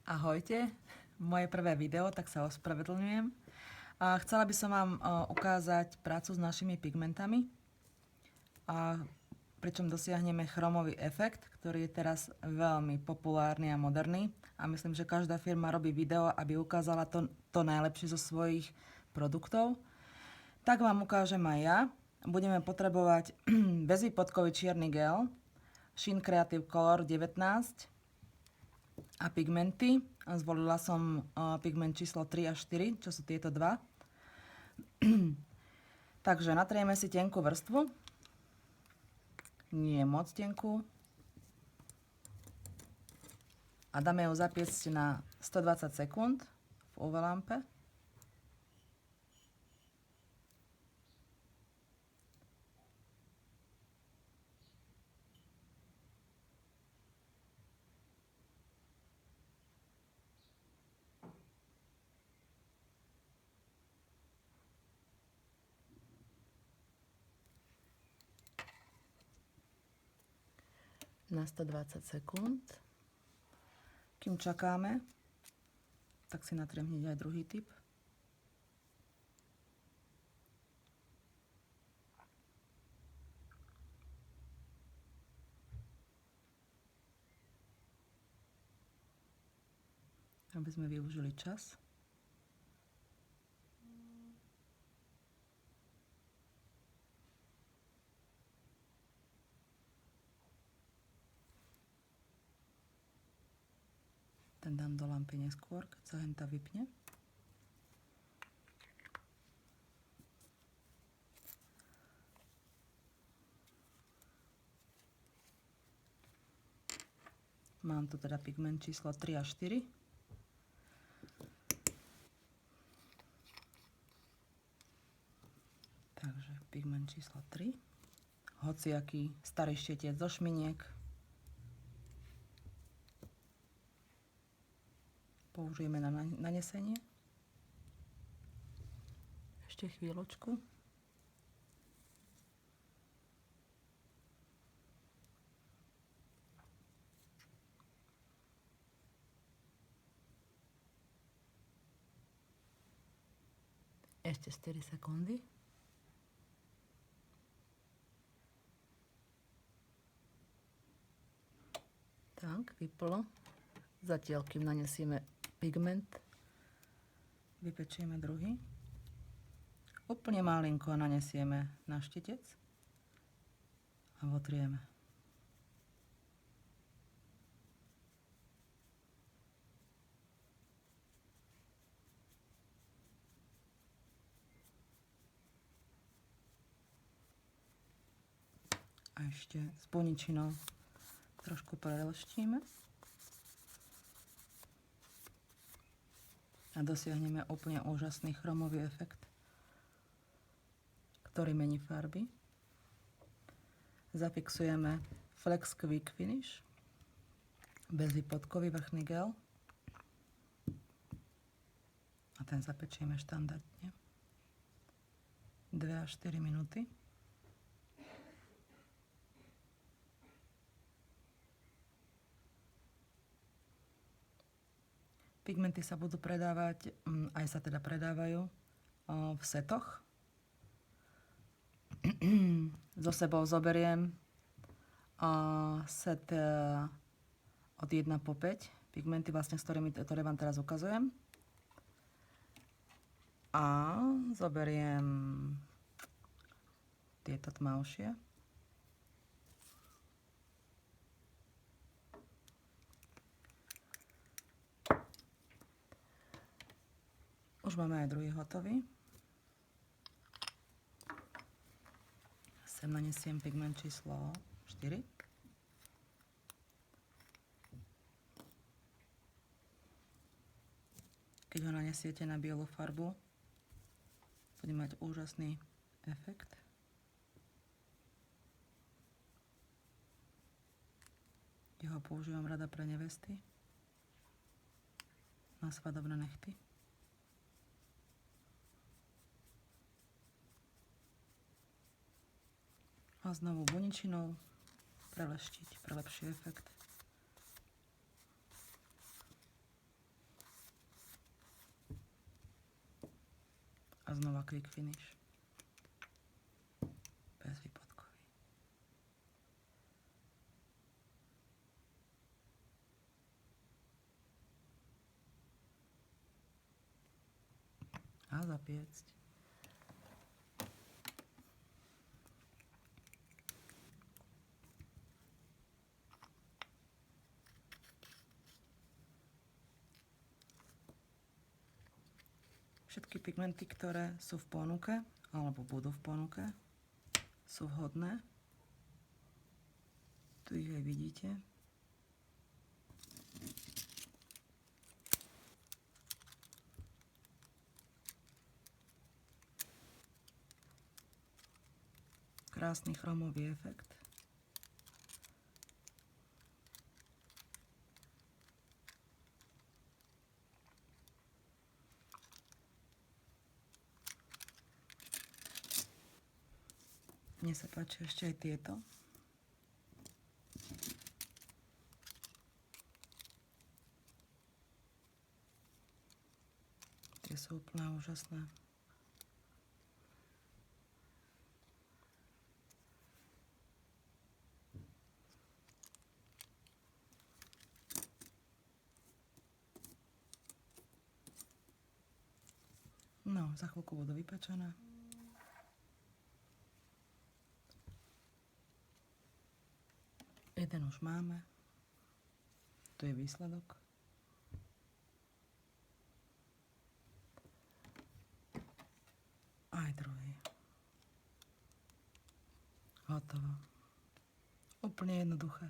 Ahojte, moje prvé video, tak sa ospravedlňujem. Chcela by som vám ukázať prácu s našimi pigmentami, pričom dosiahneme chromový efekt, ktorý je teraz veľmi populárny a moderný. A myslím, že každá firma robí video, aby ukázala to najlepšie zo svojich produktov. Tak vám ukážem aj ja. Budeme potrebovať bezvýpodkový čierny gel, Sheen Creative Color 19, a pigmenty. Zvolila som pigment číslo 3 a 4, čo sú tieto dva. Takže natrieme si tenkú vrstvu. Nie moc tenkú. A dáme ju zapiecť na 120 sekúnd v UV lampe. Na 120 sekúnd. Kým čakáme, tak si natriem hneď aj druhý typ. Aby sme využili čas. Ten dám do lampy neskôr, keď sa henta vypne. Mám tu teda pigment číslo 3 a 4. Takže pigment číslo 3. Hociaký starý štietiec zo šminiek. Použijeme na nanesenie. Ešte chvíľočku. Ešte 4 sekundy. Tak, vyplo. Zatiaľ, kým nanesieme pigment, vypečieme druhý. Úplne malinko nanesieme na štitec a votrieme. A ešte s buničinou trošku preleštíme. A dosiahneme úplne úžasný chromový efekt, ktorý mení farby. Zafixujeme Flex Quick Finish, bezvýpodkový vrchný gel. A ten zapečieme štandardne 2 až 4 minúty. Pigmenty sa budú predávať, aj sa teda predávajú v setoch. So sebou zoberiem set od 1 po 5 pigmenty, vlastne, ktoré vám teraz ukazujem. A zoberiem tieto tmavšie. Už máme aj druhý hotový. Sem nanesiem pigment číslo 4. Keď ho nanesiete na bielu farbu, bude mať úžasný efekt. Ja ho používam rada pre nevesty na svadobné nechty. A znovu buničinou preleštiť pre lepší efekt. znova quick finish. Bez výpadkový. A zapiecť. Všetky pigmenty, ktoré sú v ponuke, alebo budú v ponuke, sú vhodné. Tu ich aj vidíte. Krásny chromový efekt. Mne sa páči ešte aj tieto. Tie sú úplne úžasné. No, za chvíľku budú vypečené. Jeden už máme. Tu je výsledok. Aj druhý. Hotovo. Úplne jednoduché.